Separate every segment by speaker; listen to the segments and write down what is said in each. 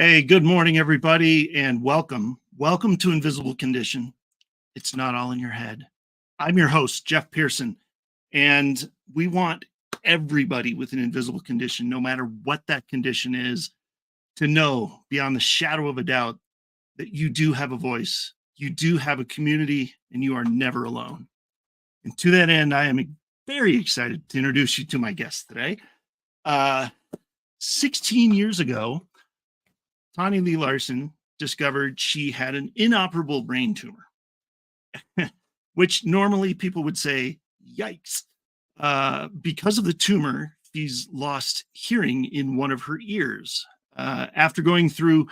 Speaker 1: Hey, good morning, everybody, and welcome. Welcome to Invisible Condition. It's not all in your head. I'm your host, Jeff Pearson, and we want everybody with an invisible condition, no matter what that condition is, to know beyond the shadow of a doubt that you do have a voice, you do have a community, and you are never alone. And to that end, I am very excited to introduce you to my guest today. 16 years ago, TonniLea Larson discovered she had an inoperable brain tumor, which normally people would say, yikes. Because of the tumor, she's lost hearing in one of her ears. After going through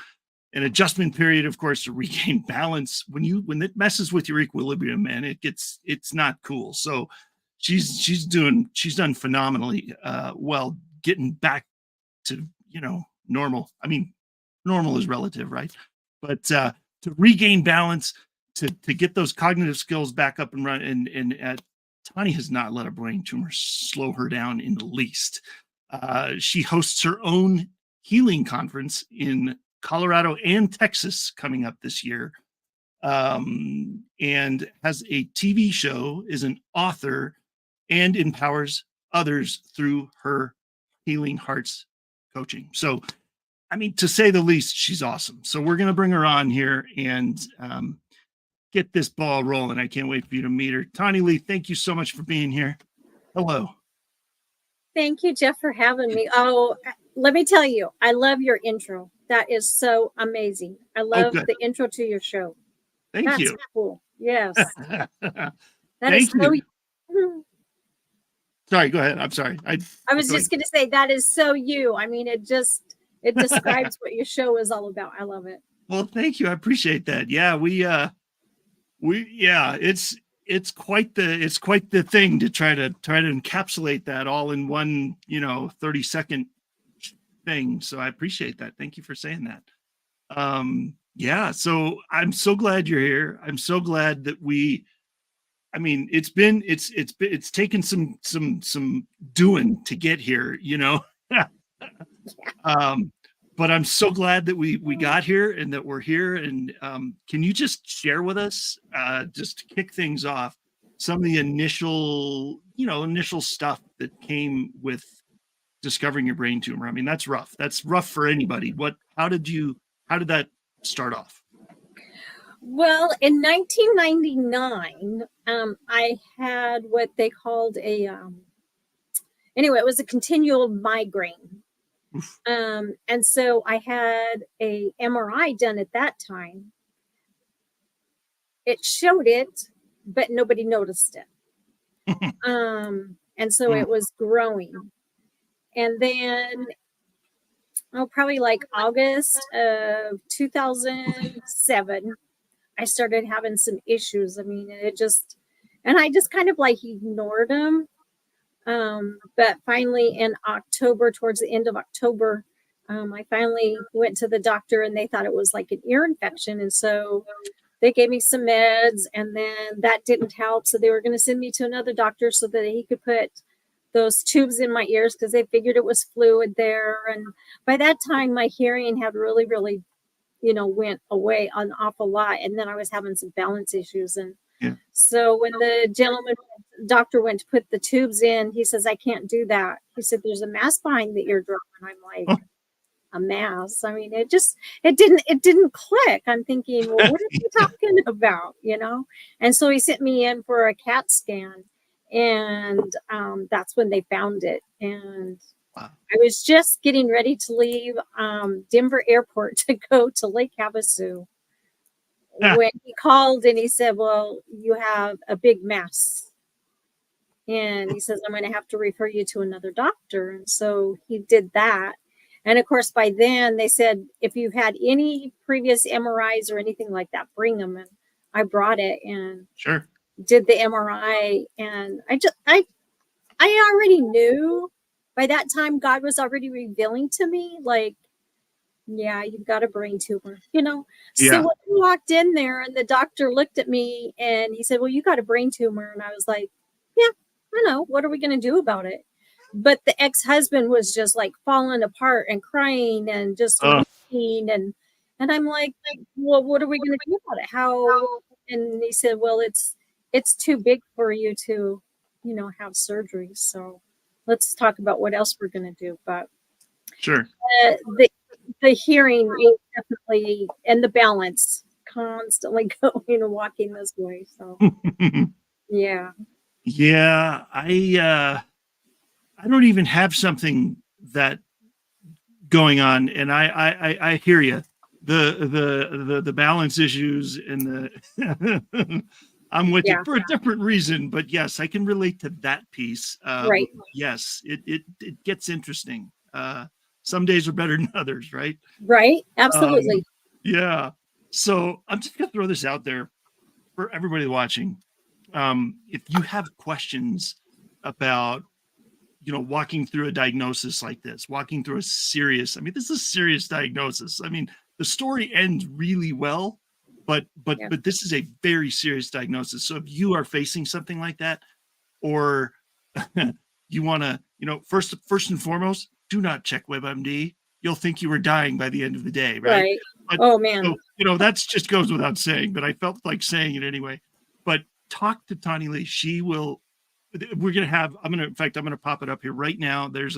Speaker 1: an adjustment period, of course, to regain balance, when it messes with your equilibrium, man, it's not cool. So she's done phenomenally well getting back to normal. I mean, normal is relative, right? But to regain balance, to get those cognitive skills back up and running, and Tani has not let a brain tumor slow her down in the least. She hosts her own healing conference in Colorado and Texas coming up this year, and has a TV show, is an author, and empowers others through her Healing Hearts coaching. So, I mean, to say the least, she's awesome. So we're going to bring her on here and get this ball rolling. I can't wait for you to meet her. TonniLea, thank you so much for being here. Hello.
Speaker 2: Thank you, Jeff, for having me. Oh, let me tell you, I love your intro. That is so amazing. I love the intro to your show.
Speaker 1: Thank you.
Speaker 2: That's cool. Yes.
Speaker 1: Thank you. Sorry, go ahead. I'm sorry.
Speaker 2: I was just going to say that is so you. I mean, it describes what your show is all about. I love it.
Speaker 1: Well, thank you. I appreciate that. Yeah, it's quite the thing to try to encapsulate that all in one, 30-second thing. So I appreciate that. Thank you for saying that. Yeah, so I'm so glad you're here. I'm so glad that it's taken some doing to get here, but I'm so glad that we got here and that we're here. And can you just share with us, just to kick things off, some of the initial stuff that came with discovering your brain tumor? I mean, that's rough. That's rough for anybody. How did that start off?
Speaker 2: Well, in 1999, I had what they called it was a continual migraine. And so I had a MRI done at that time. It showed it, but nobody noticed it. And so it was growing. And then, probably like August of 2007, I started having some issues. I mean, I just kind of like ignored them. But finally in October, towards the end of October, I finally went to the doctor and they thought it was like an ear infection. And so they gave me some meds, and then that didn't help. So they were going to send me to another doctor so that he could put those tubes in my ears because they figured it was fluid there. And by that time, my hearing had really, really, went away an awful lot. And then I was having some balance issues. And so when the doctor went to put the tubes in, he says, I can't do that. He said, there's a mass behind the eardrum. And I'm like, a mass? I mean, it didn't click. I'm thinking, well, what are you talking about? And so he sent me in for a CAT scan. And that's when they found it. And I was just getting ready to leave Denver Airport to go to Lake Havasu when he called and he said, well, you have a big mass. And he says, I'm going to have to refer you to another doctor. And so he did that. And of course, by then they said, if you've had any previous MRIs or anything like that, bring them. And I brought it and did the MRI. And I already knew by that time, God was already revealing to me, like, yeah, you've got a brain tumor, So when I walked in there and the doctor looked at me and he said, well, you got a brain tumor. And I was like, yeah, I know. What are we going to do about it? but the ex-husband was just like falling apart and crying and just
Speaker 1: Oh,
Speaker 2: weeping, and I'm like, well, what are we going to do about it? How? And he said, well, it's too big for you to, have surgery. So let's talk about what else we're going to do. But
Speaker 1: sure.
Speaker 2: the hearing was definitely, and the balance constantly going and walking this way. So yeah.
Speaker 1: Yeah, I don't even have something that going on, and I hear you. The balance issues and the I'm with you
Speaker 2: Yeah.
Speaker 1: for a different reason, but yes, I can relate to that piece.
Speaker 2: Right.
Speaker 1: Yes, it gets interesting. Some days are better than others, right?
Speaker 2: Right.
Speaker 1: Um,
Speaker 2: Absolutely.
Speaker 1: yeah. So I'm just gonna throw this out there for everybody watching. If you have questions about walking through a diagnosis like this, walking through this is a serious diagnosis. I mean, the story ends really well, but
Speaker 2: Yeah.
Speaker 1: this is a very serious diagnosis. So if you are facing something like that, or you want to, first and foremost, do not check WebMD. You'll think you were dying by the end of the day, right?
Speaker 2: Right.
Speaker 1: But
Speaker 2: Oh man.
Speaker 1: so, that's just goes without saying, but I felt like saying it anyway. But talk to TonniLea. She will we're gonna have I'm gonna pop it up here right now. There,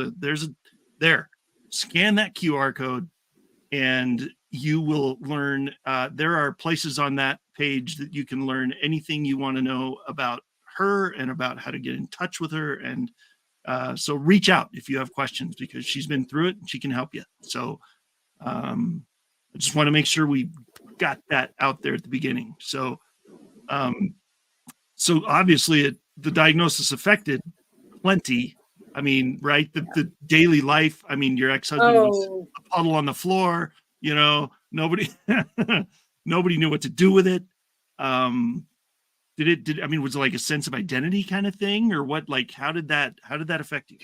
Speaker 1: scan that QR code and you will learn. There are places on that page that you can learn anything you want to know about her and about how to get in touch with her. And so reach out if you have questions, because she's been through it and she can help you. So I just want to make sure we got that out there at the beginning. So so obviously the diagnosis affected plenty. I mean, right? The daily life. I mean, your ex-husband was a puddle on the floor, nobody nobody knew what to do with it. Was it like a sense of identity kind of thing, or what? Like, how did that affect you?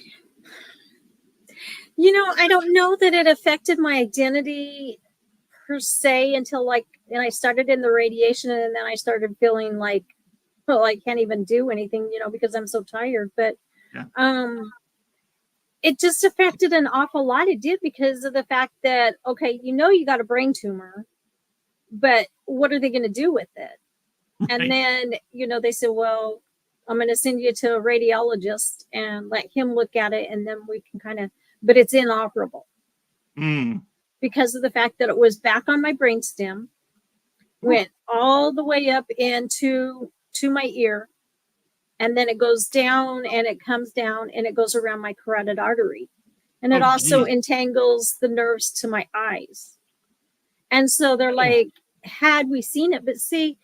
Speaker 2: I don't know that it affected my identity per se until and I started in the radiation, and then I started feeling like, well, I can't even do anything, because I'm so tired. But
Speaker 1: Yeah.
Speaker 2: It just affected an awful lot. It did, because of the fact that, okay, you got a brain tumor, but what are they going to do with it? And
Speaker 1: Right.
Speaker 2: then, they said, well, I'm going to send you to a radiologist and let him look at it. And then we can but it's inoperable because of the fact that it was back on my brainstem, went all the way up into my ear. And then it goes down and it comes down and it goes around my carotid artery. And it also entangles the nerves to my eyes. And so they're like, had we seen it? But see,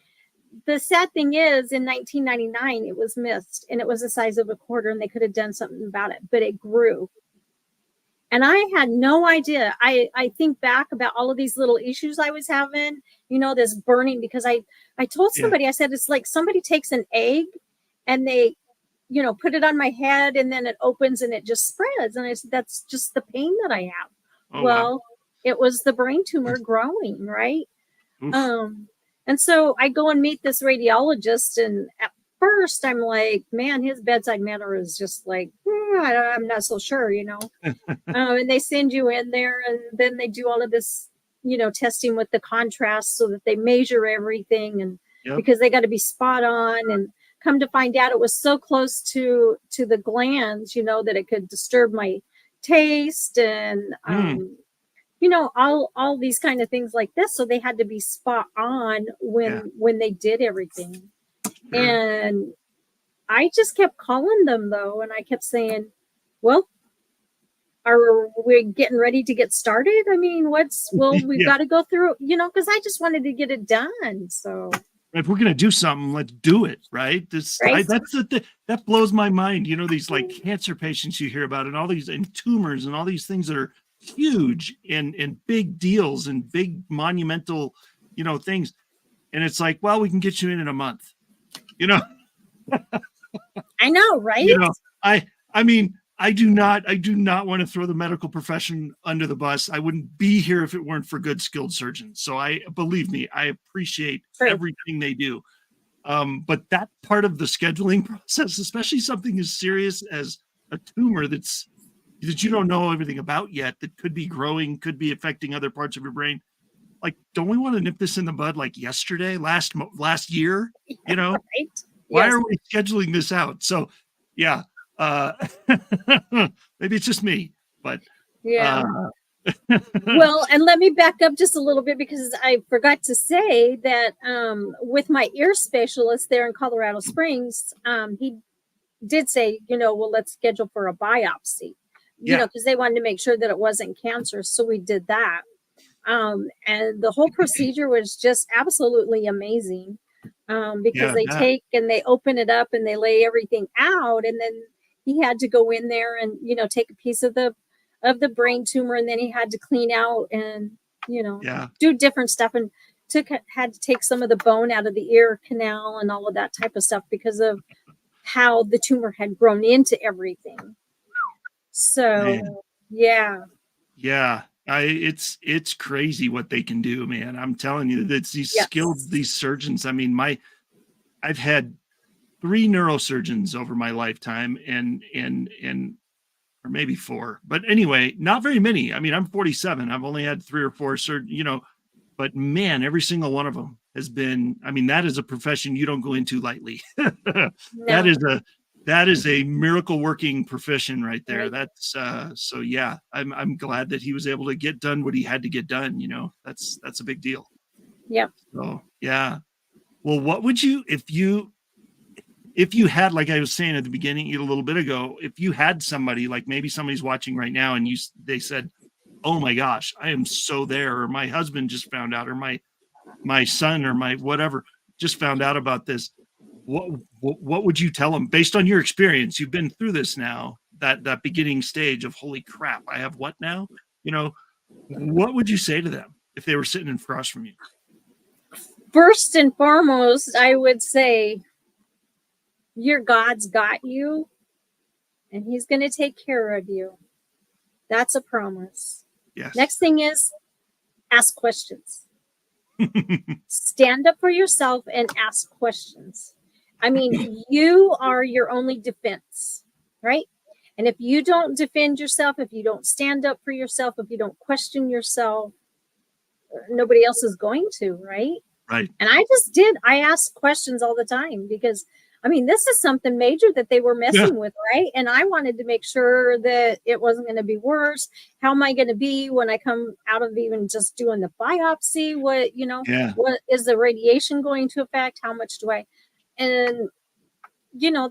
Speaker 2: the sad thing is, in 1999, it was missed, and it was the size of a quarter, and they could have done something about it, but it grew. And I had no idea. I think back about all of these little issues I was having, this burning, because I told somebody, I said, it's like somebody takes an egg and they, put it on my head, and then it opens and it just spreads. And I said, that's just the pain that I have.
Speaker 1: Oh,
Speaker 2: well,
Speaker 1: wow.
Speaker 2: It was the brain tumor growing, right? And so I go and meet this radiologist, and at first I'm like, man, his bedside manner is just like, I'm not so sure, and they send you in there, and then they do all of this, testing with the contrast so that they measure everything, and because they got to be spot on. And come to find out, it was so close to the glands, that it could disturb my taste and all these kind of things like this. So they had to be spot on when they did everything. And I just kept calling them, though, and I kept saying, well, are we getting ready to get started? I mean, we've got to go through, because I just wanted to get it done. So
Speaker 1: if we're going to do something, let's do it. Right. That blows my mind. These like cancer patients you hear about, and all these, and tumors, and all these things that are huge and big deals and big monumental, things. And it's like, well, we can get you in a month,
Speaker 2: I know, right?
Speaker 1: I mean, I do not want to throw the medical profession under the bus. I wouldn't be here if it weren't for good, skilled surgeons. So believe me, I appreciate everything they do. But that part of the scheduling process, especially something as serious as a tumor that you don't know everything about yet, that could be growing, could be affecting other parts of your brain. Like, don't we want to nip this in the bud like yesterday, last year? You know,
Speaker 2: Right?
Speaker 1: why
Speaker 2: Yes.
Speaker 1: are we scheduling this out? So, yeah, uh, maybe it's just me, but
Speaker 2: Yeah.
Speaker 1: uh,
Speaker 2: Well, and let me back up just a little bit because I forgot to say that with my ear specialist there in Colorado Springs, he did say, well, let's schedule for a biopsy,
Speaker 1: yeah,
Speaker 2: because they wanted to make sure that it wasn't cancer. So we did that. And the whole procedure was just absolutely amazing because
Speaker 1: yeah,
Speaker 2: they
Speaker 1: that,
Speaker 2: take and they open it up and they lay everything out. And then he had to go in there and, take a piece of the brain tumor, and then he had to clean out and,
Speaker 1: yeah,
Speaker 2: do different stuff, and had to take some of the bone out of the ear canal and all of that type of stuff because of how the tumor had grown into everything. So,
Speaker 1: man.
Speaker 2: yeah.
Speaker 1: Yeah, it's crazy what they can do, man. I'm telling you, it's
Speaker 2: Yes.
Speaker 1: these surgeons. I mean, I've had 3 neurosurgeons over my lifetime, and or maybe 4. But anyway, not very many. I mean, I'm 47. I've only had 3 or 4 but man, every single one of them has been, I mean, that is a profession you don't go into lightly. That
Speaker 2: No.
Speaker 1: is a miracle working profession right there.
Speaker 2: Right.
Speaker 1: That's so yeah, I'm glad that he was able to get done what he had to get done, That's a big deal.
Speaker 2: Yep.
Speaker 1: So, yeah. Well, what would you if you had, like I was saying at the beginning a little bit ago, if you had somebody, like maybe somebody's watching right now and they said, "Oh my gosh, I am so there," or my husband just found out, or my son or my whatever just found out about this. What would you tell them based on your experience? You've been through this now, that beginning stage of holy crap, I have what now? You know, what would you say to them if they were sitting across from you?
Speaker 2: First and foremost, I would say your God's got you and he's going to take care of you. That's a promise.
Speaker 1: Yes.
Speaker 2: Next thing is ask questions. Stand up for yourself and ask questions. I mean, you are your only defense, right? And if you don't defend yourself, if you don't stand up for yourself, if you don't question yourself, nobody else is going to, right?
Speaker 1: Right.
Speaker 2: And I asked questions all the time because I mean, this is something major that they were
Speaker 1: Yeah.
Speaker 2: messing with, right? And I wanted to make sure that it wasn't going to be worse. How am I going to be when I come out of even just doing the biopsy?
Speaker 1: Yeah.
Speaker 2: What is the radiation going to affect? How much do I, and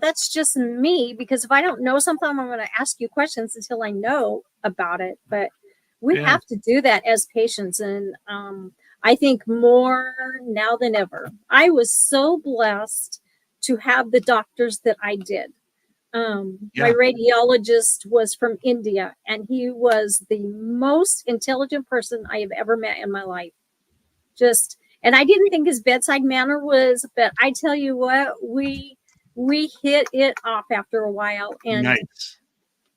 Speaker 2: that's just me, because if I don't know something, I'm going to ask you questions until I know about it. But we
Speaker 1: Yeah.
Speaker 2: have to do that as patients. And I think more now than ever. I was so blessed to have the doctors that I did. My
Speaker 1: Yeah.
Speaker 2: radiologist was from India, and he was the most intelligent person I have ever met in my life. And I didn't think his bedside manner was, but I tell you what, we hit it off after a while, and
Speaker 1: Nice.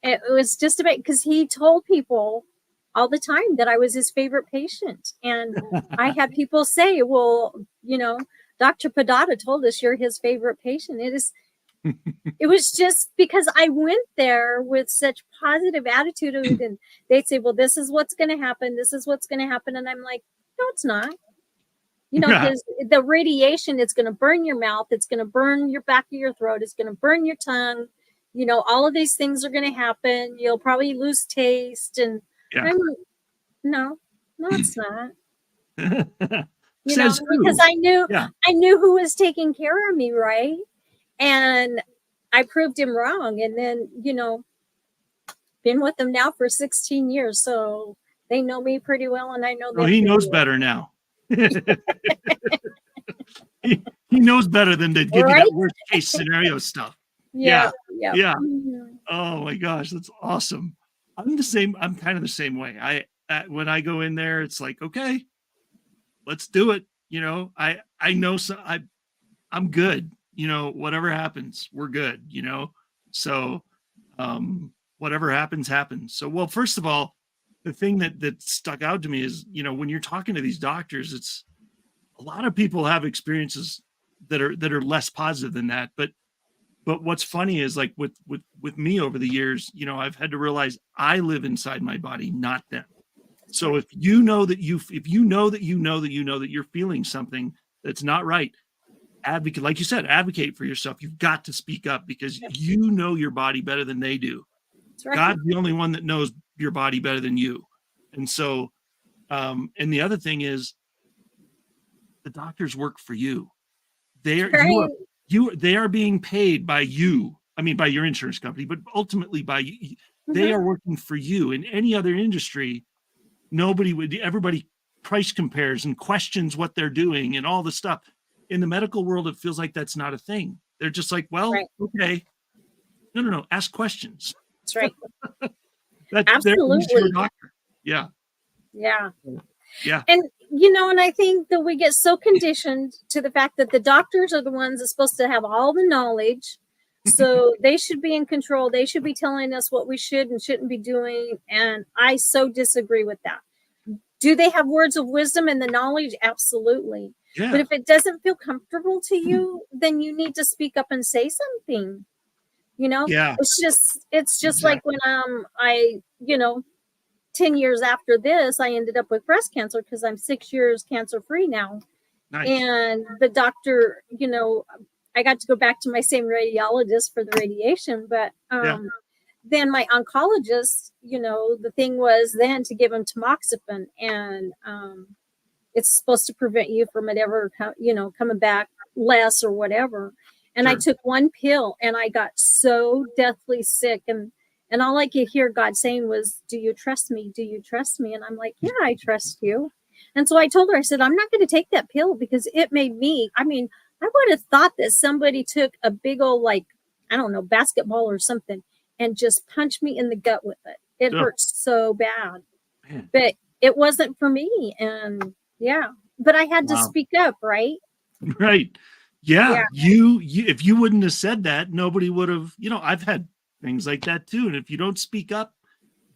Speaker 2: it was just about, because he told people all the time that I was his favorite patient. And I had people say, well, Dr. Padada told us you're his favorite patient. It was just because I went there with such positive attitude, and they'd say, well, this is what's going to happen. This is what's going to happen. And I'm like, no, it's not.
Speaker 1: Yeah.
Speaker 2: Because the radiation, it's going to burn your mouth. It's going to burn your back of your throat. It's going to burn your tongue. All of these things are going to happen. You'll probably lose taste. And
Speaker 1: Yeah.
Speaker 2: I'm like, no, it's not.
Speaker 1: Says who?
Speaker 2: Because I knew
Speaker 1: Yeah.
Speaker 2: who was taking care of me, right? And I proved him wrong. And then, been with them now for 16 years. So they know me pretty well, and I know
Speaker 1: Oh,
Speaker 2: them
Speaker 1: he
Speaker 2: pretty
Speaker 1: knows
Speaker 2: well.
Speaker 1: better now. he knows better than to give you
Speaker 2: Right?
Speaker 1: that worst case scenario stuff.
Speaker 2: Yeah.
Speaker 1: Yeah.
Speaker 2: Mhm.
Speaker 1: Oh my gosh, that's awesome. I'm the same. I'm kind of the same way. When I go in there, it's like, okay, let's do it. I know, so I'm good. Whatever happens, we're good. So whatever happens. So, well, first of all, the thing that stuck out to me is, when you're talking to these doctors, it's a lot of people have experiences that are less positive than that, but But what's funny is like with me over the years, you know, I've had to realize I live inside my body, not them. So if you know that you're feeling something that's not right, advocate, like you said, advocate for yourself. You've got to speak up because
Speaker 2: Yep.
Speaker 1: you know your body better than they do.
Speaker 2: That's right.
Speaker 1: God's the only one that knows your body better than you. And so, and the other thing is the doctors work for you.
Speaker 2: Right.
Speaker 1: They are being paid by you. I mean, by your insurance company, but ultimately by you. They
Speaker 2: Mhm.
Speaker 1: are working for you. In any other industry, everybody price compares and questions what they're doing and all the stuff. In the medical world, it feels like that's not a thing. They're just like, well,
Speaker 2: Right.
Speaker 1: okay. No. Ask questions.
Speaker 2: That's right.
Speaker 1: He's your
Speaker 2: Absolutely.
Speaker 1: doctor. Yeah.
Speaker 2: Yeah.
Speaker 1: Yeah.
Speaker 2: And and I think that we get so conditioned to the fact that the doctors are the ones that's supposed to have all the knowledge. So they should be in control. They should be telling us what we should and shouldn't be doing. And I so disagree with that. Do they have words of wisdom and the knowledge? Absolutely. But
Speaker 1: Yeah.
Speaker 2: if it doesn't feel comfortable to you, then you need to speak up and say something.
Speaker 1: Yeah.
Speaker 2: It's just like
Speaker 1: Exactly.
Speaker 2: when I 10 years after this, I ended up with breast cancer because I'm 6 years cancer free now.
Speaker 1: Nice.
Speaker 2: And the doctor, I got to go back to my same radiologist for the radiation, but
Speaker 1: Yeah.
Speaker 2: then my oncologist, the thing was then to give him tamoxifen, and it's supposed to prevent you from it ever, coming back less or whatever. And I
Speaker 1: Sure.
Speaker 2: took one pill and I got so deathly sick. And all I could hear God saying was, "Do you trust me? Do you trust me?" And I'm like, "Yeah, I trust you." And so I told her, I said, "I'm not going to take that pill because it made me, I mean, I would have thought that somebody took a big old, like, I don't know, basketball or something and just punched me in the gut with it. It
Speaker 1: Oh,
Speaker 2: hurts so bad."
Speaker 1: man.
Speaker 2: But it wasn't for me. And yeah, but I had to
Speaker 1: Wow.
Speaker 2: speak up, right?
Speaker 1: Right. Yeah.
Speaker 2: Yeah,
Speaker 1: You if you wouldn't have said that, nobody would have, I've had things like that too. And if you don't speak up,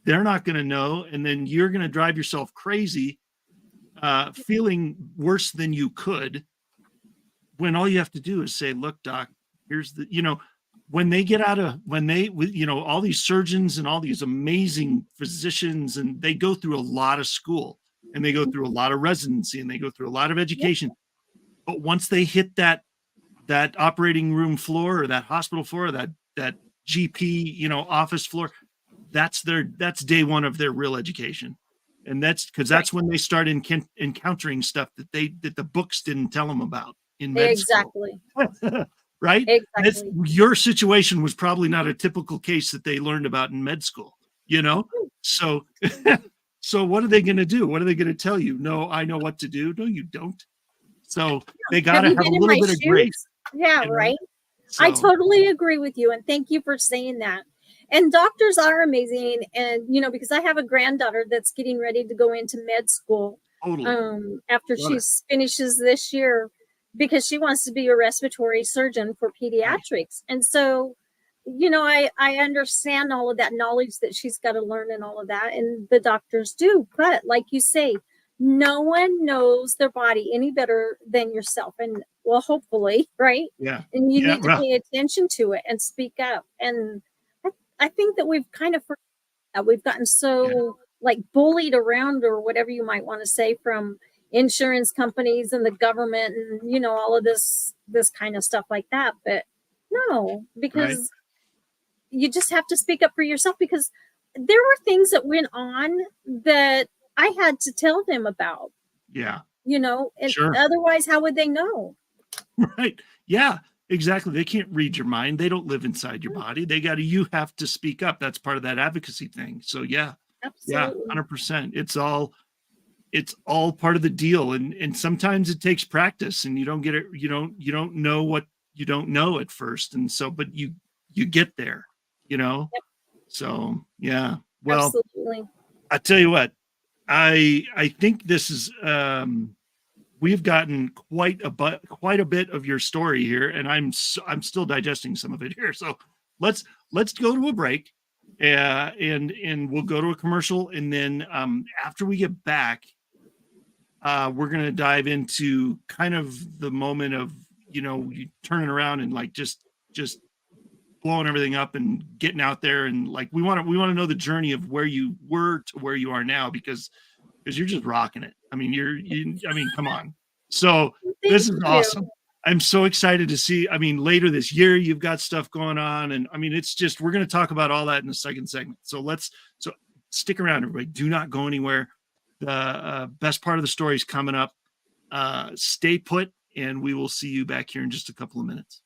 Speaker 1: they're not going to know. And then you're going to drive yourself crazy, feeling worse than you could, when all you have to do is say, look, doc, here's when they get out of, all these surgeons and all these amazing physicians, and they go through a lot of school and they go through a lot of residency and they go through a lot of
Speaker 2: yeah,
Speaker 1: education. But once they hit that operating room floor or that hospital floor, or that GP, office floor, that's day one of their real education. And that's because
Speaker 2: right.
Speaker 1: that's when they start encountering stuff that the books didn't tell them about in med school.
Speaker 2: Exactly.
Speaker 1: Right? That's
Speaker 2: Exactly.
Speaker 1: your situation was probably not a typical case that they learned about in med school, you know? So so what are they going to do? What are they going to tell you? No, I know what to do. No, you don't. So they got
Speaker 2: Have
Speaker 1: to
Speaker 2: you
Speaker 1: have a
Speaker 2: been in
Speaker 1: little
Speaker 2: my
Speaker 1: bit of grace,
Speaker 2: shoes? Yeah,
Speaker 1: you know?
Speaker 2: right. I
Speaker 1: So
Speaker 2: totally agree with you. And thank you for saying that. And doctors are amazing. And, because I have a granddaughter that's getting ready to go into med school
Speaker 1: totally
Speaker 2: after
Speaker 1: love
Speaker 2: she
Speaker 1: it.
Speaker 2: finishes this year because she wants to be a respiratory surgeon for
Speaker 1: Nice.
Speaker 2: pediatrics. And so, I understand all of that knowledge that she's got to learn and all of that. And the doctors do. But like you say, no one knows their body any better than yourself. And well, hopefully, right?
Speaker 1: Yeah.
Speaker 2: And you
Speaker 1: Yeah.
Speaker 2: need to
Speaker 1: Well,
Speaker 2: pay attention to it and speak up. And I think that we've kind of forgotten that. We've gotten
Speaker 1: yeah.
Speaker 2: so like bullied around or whatever you might want to say from insurance companies and the government and all of this kind of stuff like that. But no,
Speaker 1: Right.
Speaker 2: because you just have to speak up for yourself because there were things that went on that I had to tell them about,
Speaker 1: Yeah.
Speaker 2: and
Speaker 1: Sure.
Speaker 2: otherwise, how would they know?
Speaker 1: Right. Yeah, exactly. They can't read your mind. They don't live inside your body. You have to speak up. That's part of that advocacy thing. So yeah. Yeah,
Speaker 2: Absolutely.
Speaker 1: 100%. It's all part of the deal. And sometimes it takes practice and you don't get it, you don't know what you don't know at first. And so, but you get there, you know?
Speaker 2: Yep,
Speaker 1: So yeah. Well,
Speaker 2: absolutely.
Speaker 1: I tell you what, I think this is we've gotten quite a bit of your story here, and I'm still digesting some of it here. So let's go to a break, and we'll go to a commercial, and then after we get back, we're gonna dive into kind of the moment of you turning around and like just blowing everything up and getting out there. And like, we want to know the journey of where you were to where you are now, because you're just rocking it. I mean, I mean, come on. So this is awesome. I'm so excited to see. I mean, later this year, you've got stuff going on. And I mean, it's just, we're going to talk about all that in the second segment. So stick around, everybody. Do not go anywhere. The best part of the story is coming up. Stay put, and we will see you back here in just a couple of minutes.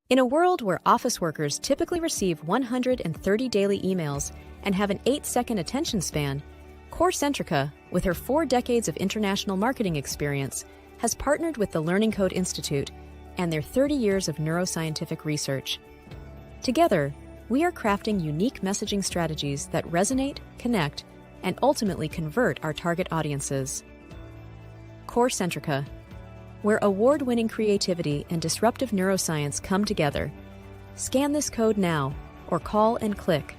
Speaker 3: In a world where office workers typically receive 130 daily emails and have an 8-second attention span, CoreCentrica, with her 4 decades of international marketing experience, has partnered with the Learning Code Institute and their 30 years of neuroscientific research. Together, we are crafting unique messaging strategies that resonate, connect, and ultimately convert our target audiences. CoreCentrica, where award-winning creativity and disruptive neuroscience come together. Scan this code now, or call and click,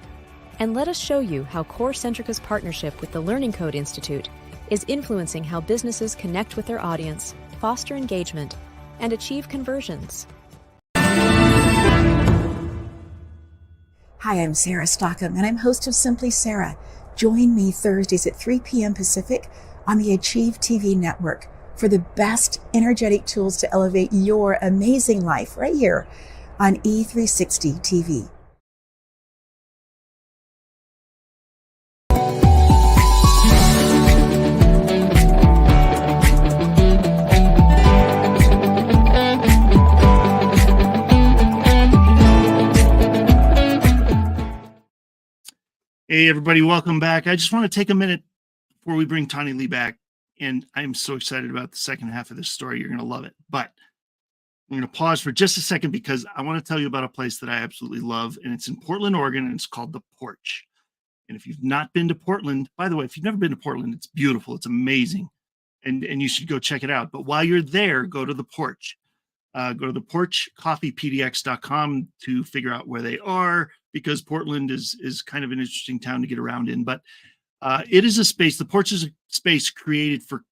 Speaker 3: and let us show you how CoreCentrica's partnership with the Learning Code Institute is influencing how businesses connect with their audience, foster engagement, and achieve conversions.
Speaker 4: Hi, I'm Sarah Stockham, and I'm host of Simply Sarah. Join me Thursdays at 3 p.m. Pacific on the Achieve TV network for the best energetic tools to elevate your amazing life right here on E360 TV.
Speaker 1: Hey, everybody, welcome back. I just want to take a minute before we bring TonniLea back. And I'm so excited about the second half of this story. You're going to love it. But I'm going to pause for just a second because I want to tell you about a place that I absolutely love. And it's in Portland, Oregon, and it's called The Porch. And if you've not been to Portland, by the way, if you've never been to Portland, it's beautiful. It's amazing. And you should go check it out. But while you're there, go to The Porch. Go to theporchcoffeepdx.com to figure out where they are, because Portland is kind of an interesting town to get around in. But it is a space. The Porch is a space created for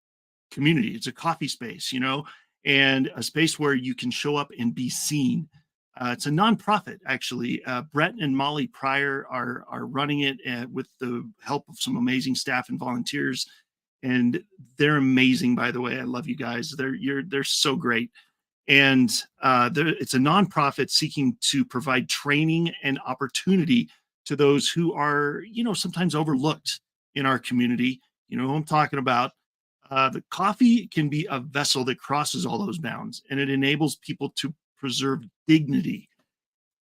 Speaker 1: community. It's a coffee space, and a space where you can show up and be seen. It's a nonprofit, actually. Brett and Molly Pryor are running it with the help of some amazing staff and volunteers, and they're amazing. By the way, I love you guys. They're so great, and it's a nonprofit seeking to provide training and opportunity to those who are, sometimes overlooked in our community. You know who I'm talking about. The coffee can be a vessel that crosses all those bounds, and it enables people to preserve dignity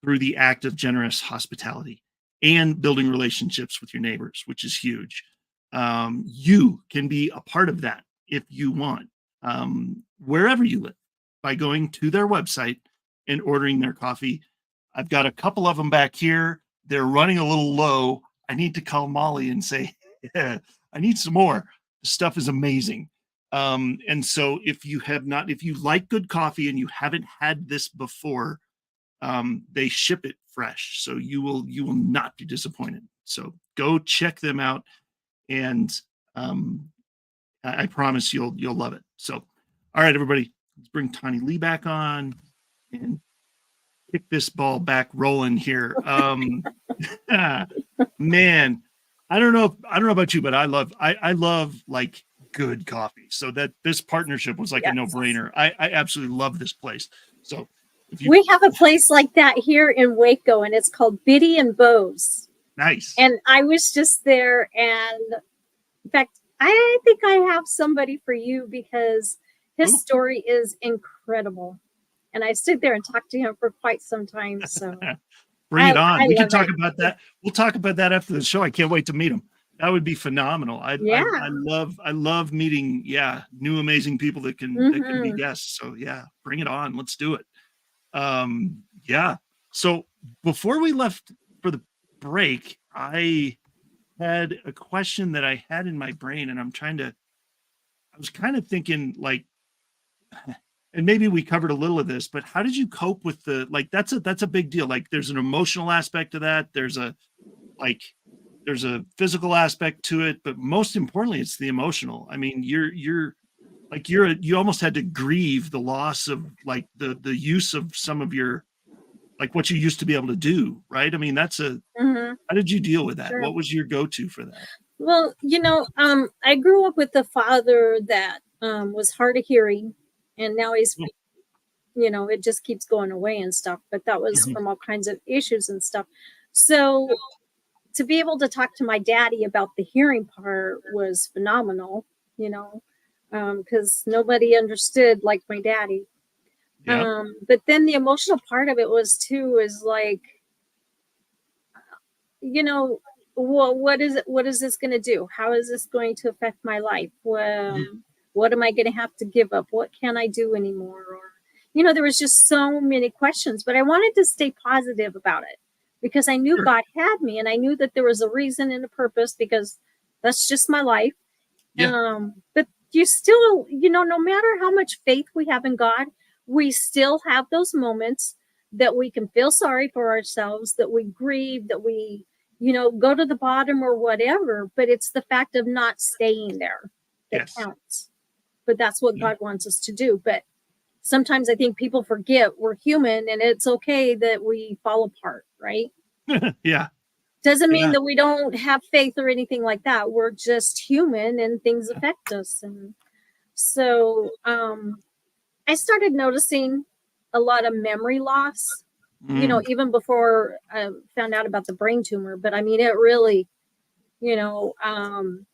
Speaker 1: through the act of generous hospitality and building relationships with your neighbors, which is huge. You can be a part of that if you want, wherever you live, by going to their website and ordering their coffee. I've got a couple of them back here. They're running a little low. I need to call Molly and say, yeah, I need some more. The stuff is amazing. And so if you like good coffee and you haven't had this before, they ship it fresh. So you will not be disappointed. So go check them out. And I promise you'll love it. So, all right, everybody, let's bring TonniLea back on and kick this ball back rolling here. Man, I don't know about you, but I love like good coffee. So that this partnership was like a no-brainer. I absolutely love this place. So
Speaker 2: we have a place like that here in Waco, and it's called Biddy and Bose.
Speaker 1: Nice.
Speaker 2: And I was just there, and in fact, I think I have somebody for you because his story is incredible. And I stood there and talked to him for quite some time. So
Speaker 1: Bring it on.
Speaker 2: I
Speaker 1: We can
Speaker 2: love
Speaker 1: talk
Speaker 2: it.
Speaker 1: about that. We'll talk about that after the show. I can't wait to meet him. That would be phenomenal. I
Speaker 2: Yeah.
Speaker 1: love meeting, new amazing people that can be
Speaker 2: Mhm.
Speaker 1: guests. So bring it on. Let's do it. Yeah. So before we left for the break, I had a question that I had in my brain, and I was kind of thinking like, and maybe we covered a little of this, but how did you cope with that's a big deal. Like there's an emotional aspect to that. Like there's a physical aspect to it, but most importantly, it's the emotional. I mean, you almost had to grieve the loss of like the use of some of your, like what you used to be able to do, right? I mean,
Speaker 2: Mhm.
Speaker 1: how did you deal with that?
Speaker 2: Sure.
Speaker 1: What was your go-to for that?
Speaker 2: Well, I grew up with a father that was hard of hearing, and now he's,
Speaker 1: Mm.
Speaker 2: it just keeps going away and stuff. But that was
Speaker 1: Mhm.
Speaker 2: from all kinds of issues and stuff. So to be able to talk to my daddy about the hearing part was phenomenal, because nobody understood like my daddy.
Speaker 1: Yeah.
Speaker 2: But then the emotional part of it was too, is like, you know, well, what is this going to do? How is this going to affect my life?
Speaker 1: Mhm.
Speaker 2: What am I going to have to give up? What can I do anymore? Or, there was just so many questions, but I wanted to stay positive about it because I knew
Speaker 1: Sure.
Speaker 2: God had me and I knew that there was a reason and a purpose because that's just my life.
Speaker 1: Yeah.
Speaker 2: But you still, no matter how much faith we have in God, we still have those moments that we can feel sorry for ourselves, that we grieve, that we, go to the bottom or whatever. But it's the fact of not staying there that
Speaker 1: Yes.
Speaker 2: counts. But that's what
Speaker 1: Yeah.
Speaker 2: God wants us to do. But sometimes I think people forget we're human and it's okay that we fall apart, right?
Speaker 1: Yeah.
Speaker 2: Doesn't mean
Speaker 1: Yeah.
Speaker 2: that we don't have faith or anything like that. We're just human and things affect us. And so I started noticing a lot of memory loss,
Speaker 1: Mm.
Speaker 2: even before I found out about the brain tumor. But I mean, it really, couldn't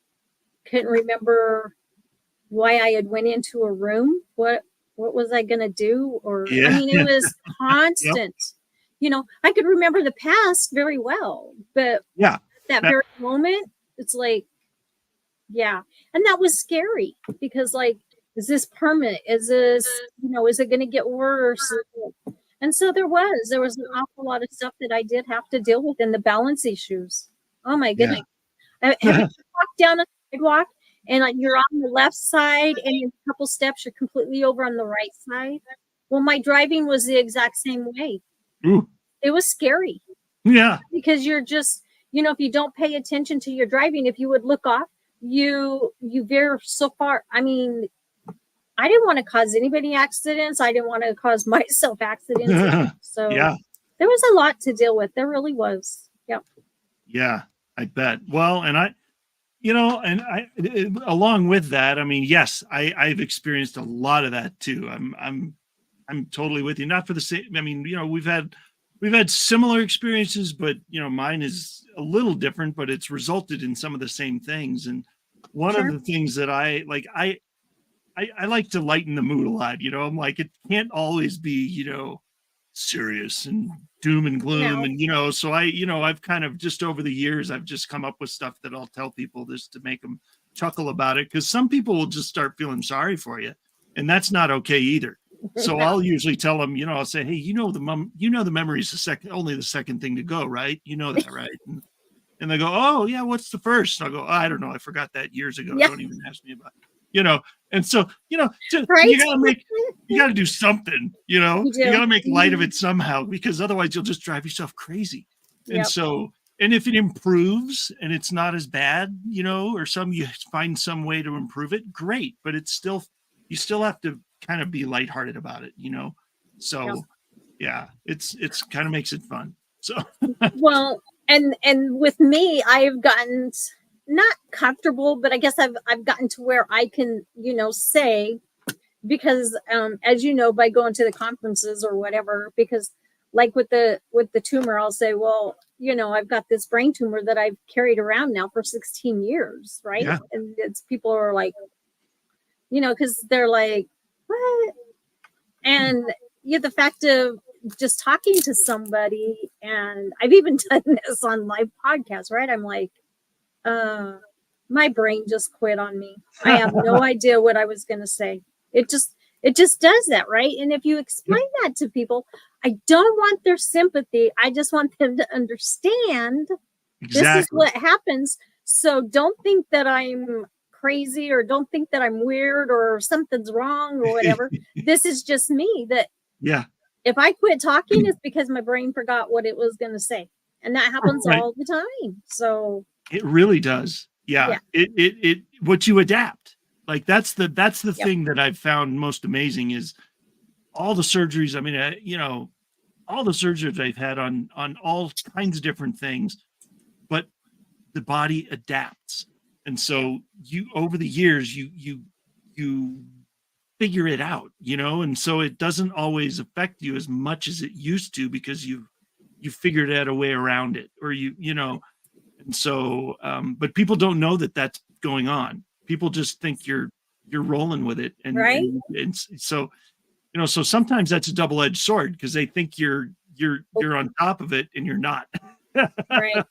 Speaker 2: remember why I had went into a room. What was I going to do? Or, I
Speaker 1: Yeah.
Speaker 2: mean, it
Speaker 1: Yeah.
Speaker 2: was
Speaker 1: Yep.
Speaker 2: constant. I could remember the past very well, but
Speaker 1: Yeah.
Speaker 2: that
Speaker 1: That-
Speaker 2: very moment, it's like, yeah. And that was scary because, like, is this permanent? Is this, is it going to get worse? And so there was an awful lot of stuff that I did have to deal with in the balance issues. Oh my
Speaker 1: Yeah.
Speaker 2: goodness. Have you walked down a sidewalk and like, you're on the left side and in a couple steps, you're completely over on the right side? Well, my driving was the exact same way.
Speaker 1: Ooh.
Speaker 2: It was scary
Speaker 1: Yeah.
Speaker 2: because you're just, if you don't pay attention to your driving, if you would look off, you veer so far. I mean, I didn't want to cause anybody accidents. I didn't want to cause myself accidents. So
Speaker 1: Yeah.
Speaker 2: there was a lot to deal with. There really was. Yep.
Speaker 1: Yeah. I bet. Well, and along with that, I mean, yes, I've experienced a lot of that too. I'm totally with you. Not for the same. I mean, we've had similar experiences, but mine is a little different, but it's resulted in some of the same things. And one of
Speaker 2: Sure.
Speaker 1: the things that I like, I like to lighten the mood a lot. I'm like, it can't always be, serious and doom and gloom.
Speaker 2: No.
Speaker 1: And, so I've kind of just over the years, I've just come up with stuff that I'll tell people just to make them chuckle about it. Cause some people will just start feeling sorry for you. And that's not okay either. So
Speaker 2: No.
Speaker 1: I'll usually tell them, I'll say, hey, the memory is only the second thing to go, right? You know that, right? And they go, oh yeah, what's the first? And I'll go, I don't know. I forgot that years ago.
Speaker 2: Yeah.
Speaker 1: Don't even ask me about it. And so,
Speaker 2: Right?
Speaker 1: you gotta do something,
Speaker 2: You
Speaker 1: you
Speaker 2: do.
Speaker 1: gotta make light of it somehow, because otherwise you'll just drive yourself crazy. And
Speaker 2: Yep.
Speaker 1: so, and if it improves and it's not as bad, or you find some way to improve it, great. But you still have to kind of be lighthearted about it, So
Speaker 2: Yep.
Speaker 1: yeah, it's kind of makes it fun. So
Speaker 2: Well, and with me, I've gotten not comfortable, but I guess I've gotten to where I can, say, because as you know, by going to the conferences or whatever, because like with the tumor, I'll say, well, I've got this brain tumor that I've carried around now for 16 years, right?
Speaker 1: Yeah.
Speaker 2: And people are like, because they're like, what? And the fact of just talking to somebody, and I've even done this on live podcasts, right? I'm like, my brain just quit on me. I have no idea what I was going to say. It just does that, right? And if you explain that to people, I don't want their sympathy. I just want them to understand this is what happens. So don't think that I'm crazy, or don't think that I'm weird or something's wrong or whatever. This is just me. That if I quit talking, it's because my brain forgot what it was going to say. And that happens all the time. So
Speaker 1: it really does. Yeah. It what you adapt. Like that's the thing that I've found most amazing is all the surgeries. I mean, all the surgeries I've had on all kinds of different things, but the body adapts. And so you, over the years, you figure it out, and so it doesn't always affect you as much as it used to, because you figured out a way around it, or and so, but people don't know that that's going on. People just think you're rolling with it. And so, so sometimes that's a double-edged sword, because they think you're on top of it and you're not.
Speaker 2: Right.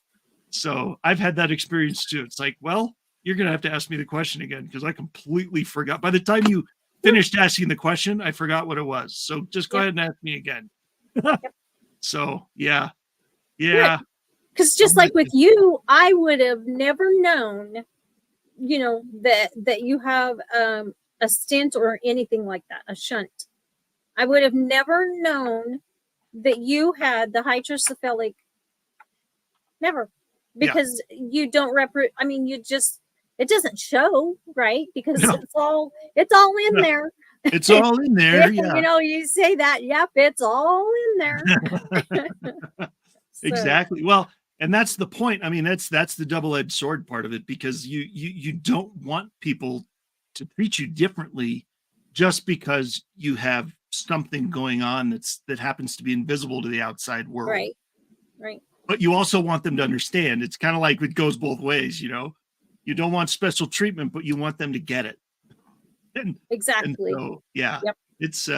Speaker 1: So I've had that experience too. It's like, well, you're going to have to ask me the question again, because I completely forgot. By the time you finished asking the question, I forgot what it was. So just go ahead and ask me again. So, yeah.
Speaker 2: Because just like with you, I would have never known, that you have a stent or anything like that, a shunt. I would have never known that you had the hydrocephalic. Never. Because you don't it doesn't show, right? Because it's all in there.
Speaker 1: It's all in there. Yeah.
Speaker 2: You say that, yep, it's all in there.
Speaker 1: Exactly. Well, and that's the point. I mean, that's the double-edged sword part of it, because you don't want people to treat you differently just because you have something going on that happens to be invisible to the outside world.
Speaker 2: Right.
Speaker 1: But you also want them to understand. It's kind of like it goes both ways, You don't want special treatment, but you want them to get it.
Speaker 2: Exactly.
Speaker 1: And so, it's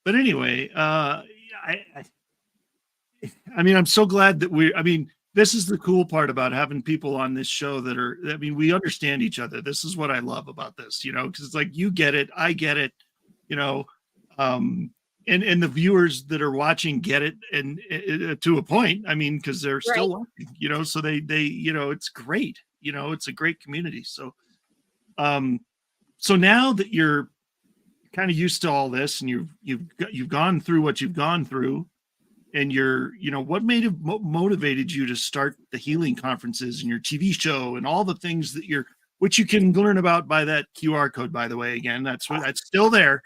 Speaker 1: But anyway, I mean, I'm so glad that this is the cool part about having people on this show we understand each other. This is what I love about this, because it's like, you get it, I get it, and the viewers that are watching get it, and to a point, because they're still watching, so they it's great, it's a great community. So, so now that you're kind of used to all this, and you've gone through what you've gone through, and what motivated you to start the healing conferences and your TV show and all the things which you can learn about by that QR code, by the way. Again, that's still there.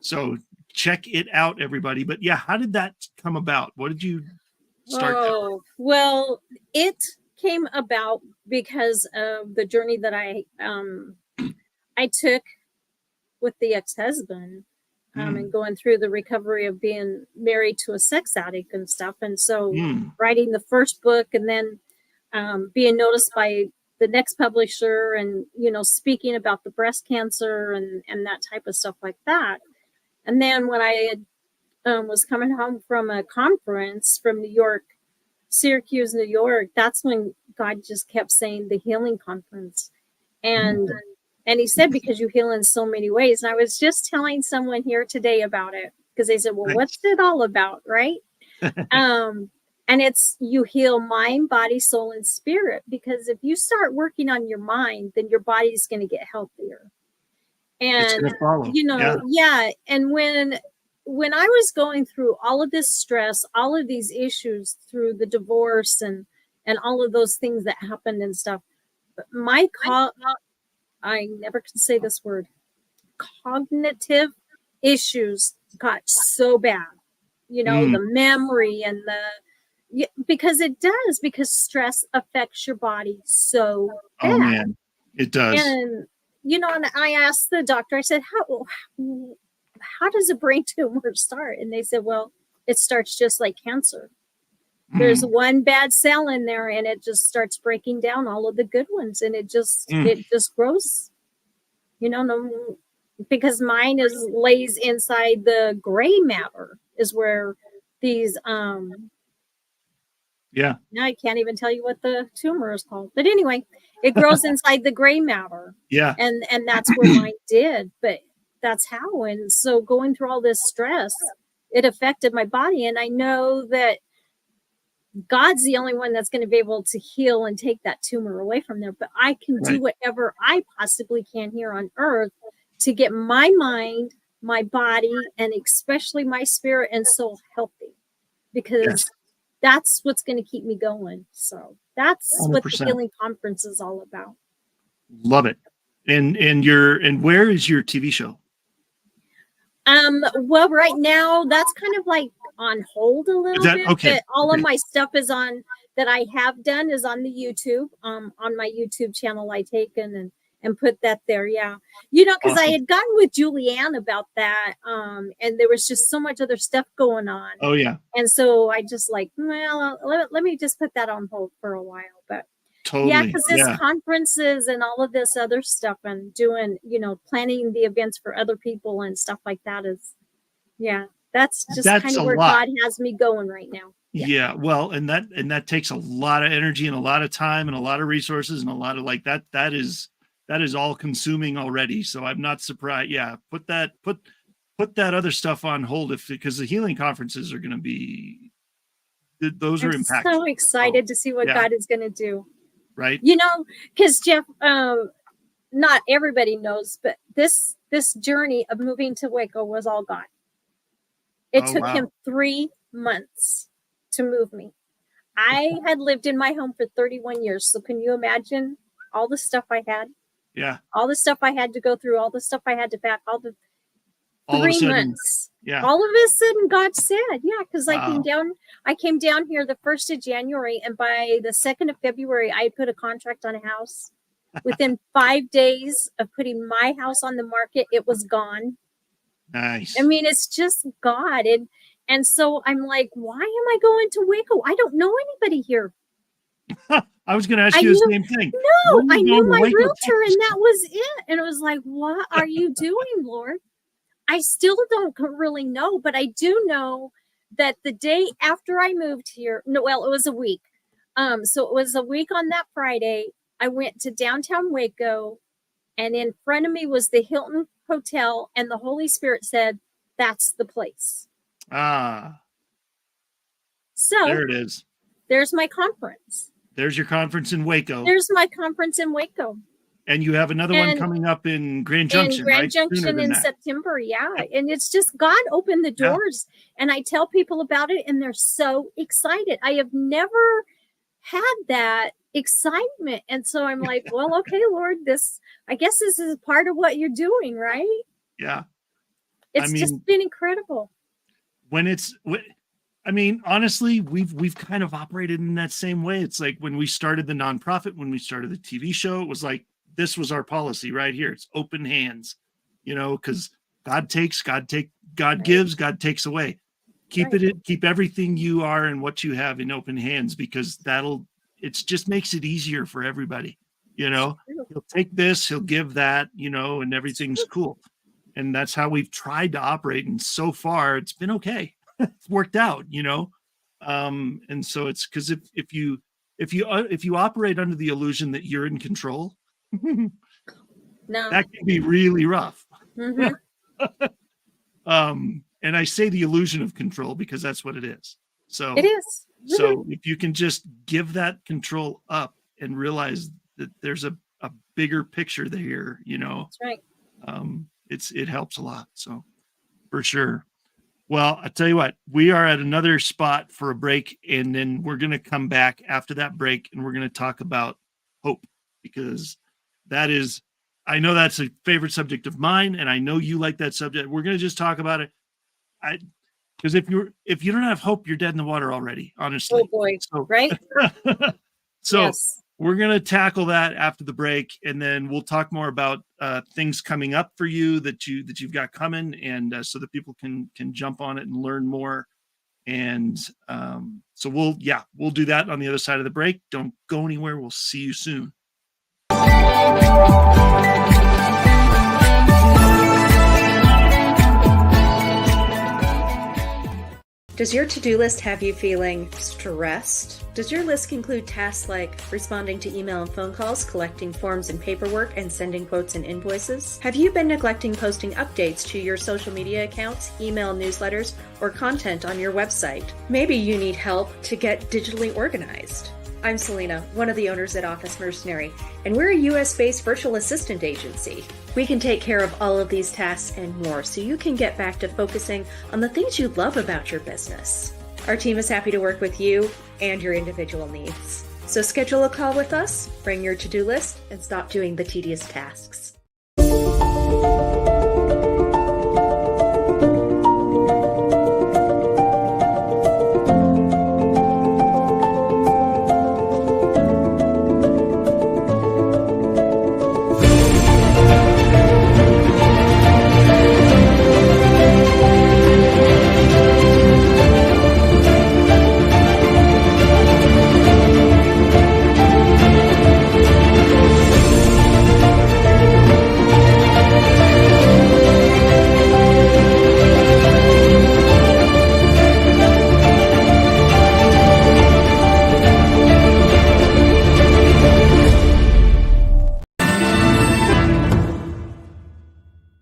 Speaker 1: So check it out, everybody. But how did that come about? What did you start?
Speaker 2: Well, it came about because of the journey that I took with the ex-husband, and going through the recovery of being married to a sex addict and stuff. And so writing the first book, and then being noticed by the next publisher, and, speaking about the breast cancer and that type of stuff like that. And then when I was coming home from a conference from New York, Syracuse, New York, that's when God just kept saying the healing conference. And he said, because you heal in so many ways. And I was just telling someone here today about it, because they said, well, what's it all about? Right. And it's, you heal mind, body, soul, and spirit. Because if you start working on your mind, then your body's going to get healthier. And, And when I was going through all of this stress, all of these issues through the divorce and all of those things that happened and stuff, I never can say this word, cognitive issues got so bad, the memory and because it does, because stress affects your body so bad.
Speaker 1: Oh man, it does.
Speaker 2: And, and I asked the doctor, I said, how does a brain tumor start? And they said, well, it starts just like cancer. There's one bad cell in there, and it just starts breaking down all of the good ones, and it just grows. because mine lays inside the gray matter is where these
Speaker 1: Yeah.
Speaker 2: now I can't even tell you what the tumor is called. But anyway, it grows inside the gray matter.
Speaker 1: Yeah.
Speaker 2: And that's where mine did. But that's how. And so going through all this stress, it affected my body. And I know that God's the only one that's going to be able to heal and take that tumor away from there. But I can do whatever I possibly can here on earth to get my mind, my body, and especially my spirit and soul healthy. Because that's what's going to keep me going. So that's
Speaker 1: 100%.
Speaker 2: what the healing conference is all about.
Speaker 1: Love it. And where is your TV show?
Speaker 2: Well, right now that's kind of like on hold a little bit.
Speaker 1: Okay.
Speaker 2: But all of my stuff is on that I have done is on the YouTube. On my YouTube channel, I taken and put that there. Yeah. You know, because I had gotten with Julianne about that. And there was just so much other stuff going on.
Speaker 1: Oh yeah.
Speaker 2: And so I just like, well, let me just put that on hold for a while. But
Speaker 1: totally.
Speaker 2: yeah, because this conferences and all of this other stuff and doing, you know, planning the events for other people and stuff like that is, that's kind of where God has me going right now.
Speaker 1: Yeah. Well, and that takes a lot of energy and a lot of time and a lot of resources and a lot of like that is all consuming already. So I'm not surprised. Yeah. Put that other stuff on hold because the healing conferences are going to be, those are impactful.
Speaker 2: I'm so excited to see what God is going to do.
Speaker 1: Right.
Speaker 2: You know, because Jeff, not everybody knows, but this journey of moving to Waco was all God. It took him 3 months to move me. I had lived in my home for 31 years. So can you imagine all the stuff I had?
Speaker 1: Yeah.
Speaker 2: All the stuff I had to go through, all the stuff I had to pack, all the 3 months.
Speaker 1: Yeah.
Speaker 2: All of a sudden God said, because I came down here the 1st of January, and by the 2nd of February, I had put a contract on a house. Within 5 days of putting my house on the market, it was gone.
Speaker 1: Nice.
Speaker 2: I mean, it's just God. And so I'm like, why am I going to Waco? I don't know anybody here.
Speaker 1: I was going to ask you the same thing.
Speaker 2: No, I knew my realtor and that was it. And it was like, what are you doing, Lord? I still don't really know, but I do know that the day after I moved here, it was a week. So it was a week on that Friday. I went to downtown Waco, and in front of me was the Hilton Hotel, and the Holy Spirit said, that's the place. So
Speaker 1: there it is.
Speaker 2: There's my conference.
Speaker 1: There's your conference in Waco.
Speaker 2: There's my conference in Waco.
Speaker 1: And you have another one coming up in Grand Junction.
Speaker 2: In Grand Junction in September, And it's just God opened the doors, and I tell people about it, and they're so excited. I have never had that excitement, and so I'm like, well, okay, Lord, I guess this is part of what you're doing, right?
Speaker 1: Yeah,
Speaker 2: it's just been incredible.
Speaker 1: Honestly, we've kind of operated in that same way. It's like when we started the nonprofit, when we started the TV show, it was like, this was our policy right here. It's open hands, because God takes, God gives, God takes away. Keep everything you are and what you have in open hands, because it just makes it easier for everybody. He'll take this, he'll give that, and everything's cool. And that's how we've tried to operate. And so far it's been okay. It's worked out, and so it's because if you operate under the illusion that you're in control, that can be really rough.
Speaker 2: Mm-hmm.
Speaker 1: And I say the illusion of control because that's what it is. So
Speaker 2: it is.
Speaker 1: So if you can just give that control up and realize that there's a bigger picture there,
Speaker 2: That's right.
Speaker 1: It helps a lot. So for sure. Well, I tell you what, we are at another spot for a break, and then we're going to come back after that break, and we're going to talk about hope, because I know that's a favorite subject of mine, and I know you like that subject. We're going to just talk about it. Because if you don't have hope, you're dead in the water already, honestly.
Speaker 2: Oh boy, right?
Speaker 1: So we're going to tackle that after the break, and then we'll talk more about things coming up for you that you've got coming, and so that people can jump on it and learn more. And so we'll do that on the other side of the break. Don't go anywhere. We'll see you soon.
Speaker 5: Does your to-do list have you feeling stressed? Does your list include tasks like responding to email and phone calls, collecting forms and paperwork, and sending quotes and invoices? Have you been neglecting posting updates to your social media accounts, email newsletters, or content on your website? Maybe you need help to get digitally organized. I'm Selena, one of the owners at Office Mercenary, and we're a US-based virtual assistant agency. We can take care of all of these tasks and more so you can get back to focusing on the things you love about your business. Our team is happy to work with you and your individual needs. So schedule a call with us, bring your to-do list, and stop doing the tedious tasks.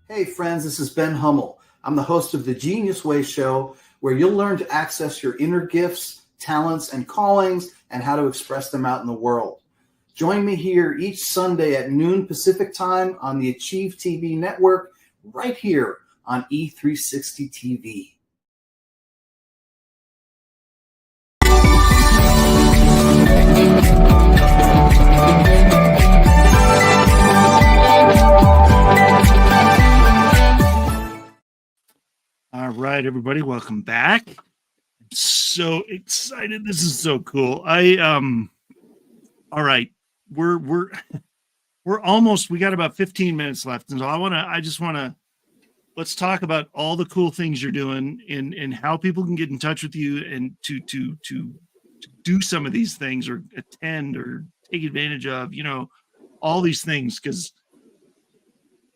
Speaker 6: Hey friends, this is Ben Hummel. I'm the host of the Genius Way Show, where you'll learn to access your inner gifts, talents, and callings and how to express them out in the world. Join me here each Sunday at noon Pacific time on the Achieve TV network, right here on E360 TV.
Speaker 1: All right, everybody, welcome back. I'm so excited. This is so cool. All right, we're almost, we got about 15 minutes left. And so let's talk about all the cool things you're doing and how people can get in touch with you and to do some of these things or attend or take advantage of, all these things, because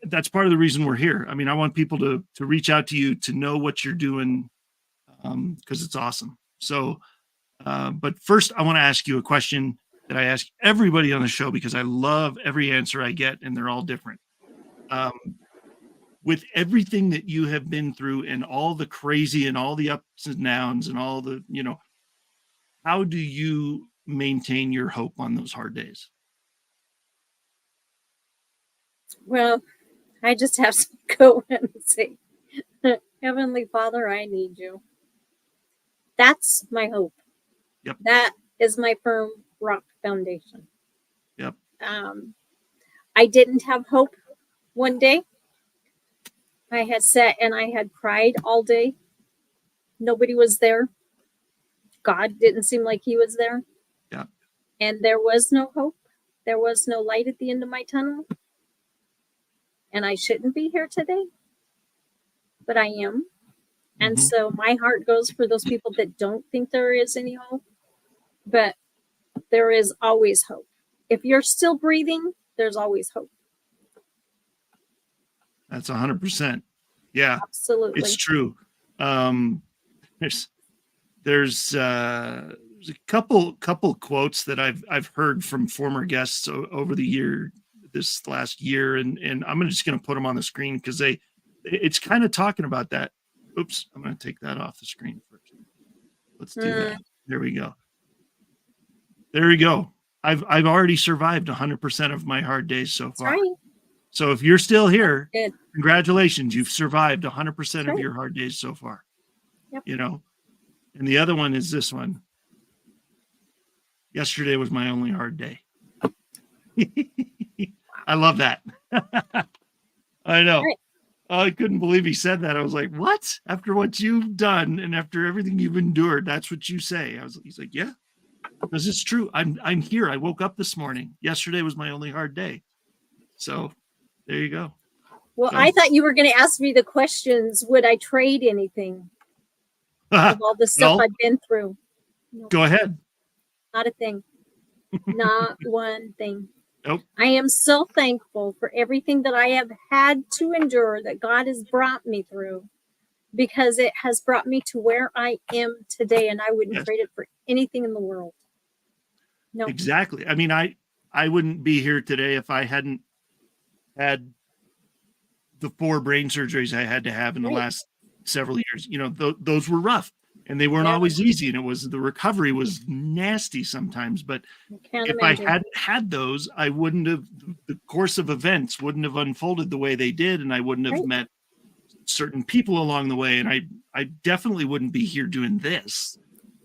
Speaker 1: that's part of the reason we're here. I mean, I want people to reach out to you, to know what you're doing, because it's awesome. So, but first I want to ask you a question that I ask everybody on the show, because I love every answer I get and they're all different. With everything that you have been through and all the crazy and all the ups and downs and all the, how do you maintain your hope on those hard days?
Speaker 2: Well, I just have to go in and say, Heavenly Father, I need you. That's my hope.
Speaker 1: Yep.
Speaker 2: That is my firm rock foundation.
Speaker 1: Yep.
Speaker 2: I didn't have hope one day. I had sat and I had cried all day. Nobody was there. God didn't seem like he was there.
Speaker 1: Yeah.
Speaker 2: And there was no hope. There was no light at the end of my tunnel. And I shouldn't be here today, but I am. And so my heart goes for those people that don't think there is any hope, but there is always hope. If you're still breathing, there's always hope.
Speaker 1: That's 100%. Yeah,
Speaker 2: Absolutely.
Speaker 1: it's true. There's a couple quotes that I've heard from former guests over this last year, and I'm just going to put them on the screen because it's kind of talking about that. Oops, I'm going to take that off the screen first. Let's do that. There we go. There we go. I've already survived 100% of my hard days so far.
Speaker 2: That's right.
Speaker 1: So if you're still here,
Speaker 2: Good.
Speaker 1: Congratulations, you've survived 100% of your hard days so far.
Speaker 2: Yep.
Speaker 1: And the other one is this one. Yesterday was my only hard day. I love that. I know.
Speaker 2: Right.
Speaker 1: I couldn't believe he said that. I was like, what? After what you've done and after everything you've endured, that's what you say. He's like, yeah, because it's true. I'm here. I woke up this morning. Yesterday was my only hard day. So there you go.
Speaker 2: Well, I thought you were going to ask me the questions. Would I trade anything of all the stuff I've been through? No,
Speaker 1: go ahead.
Speaker 2: not a thing. Not one thing.
Speaker 1: Nope.
Speaker 2: I am so thankful for everything that I have had to endure, that God has brought me through, because it has brought me to where I am today, and I wouldn't trade it for anything in the world. No.
Speaker 1: Exactly. I mean, I wouldn't be here today if I hadn't had the 4 brain surgeries I had to have in the last several years. You know, those were rough, and they weren't always easy, and the recovery was nasty sometimes. But if I hadn't had those, I wouldn't have, the course of events wouldn't have unfolded the way they did, and I wouldn't have met certain people along the way, and I definitely wouldn't be here doing this.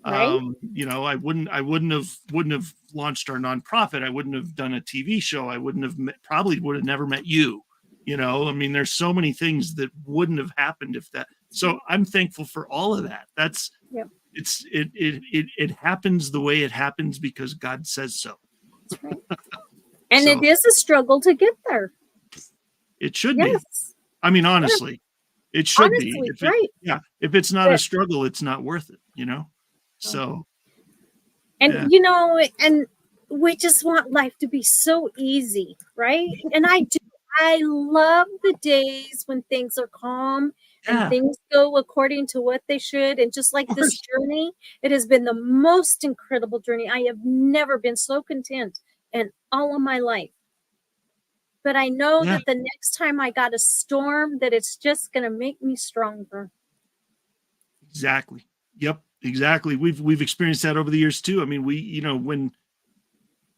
Speaker 1: You know, I wouldn't have launched our nonprofit. I wouldn't have done a TV show. I wouldn't have probably would have never met you. You know, I mean, there's so many things that wouldn't have happened if that. So I'm thankful for all of that. That's it happens the way it happens because God says so.
Speaker 2: That's right. And it is a struggle to get there.
Speaker 1: It should be. I mean, honestly, it should be. If it's not a struggle, it's not worth it. You know. So.
Speaker 2: And you know, and we just want life to be so easy, right? And I love the days when things are calm and things go according to what they should. And just like this journey, it has been the most incredible journey. I have never been so content in all of my life. But I know that the next time I got a storm, that it's just going to make me stronger.
Speaker 1: Exactly. Yep. Exactly. We've experienced that over the years too. I mean, you know,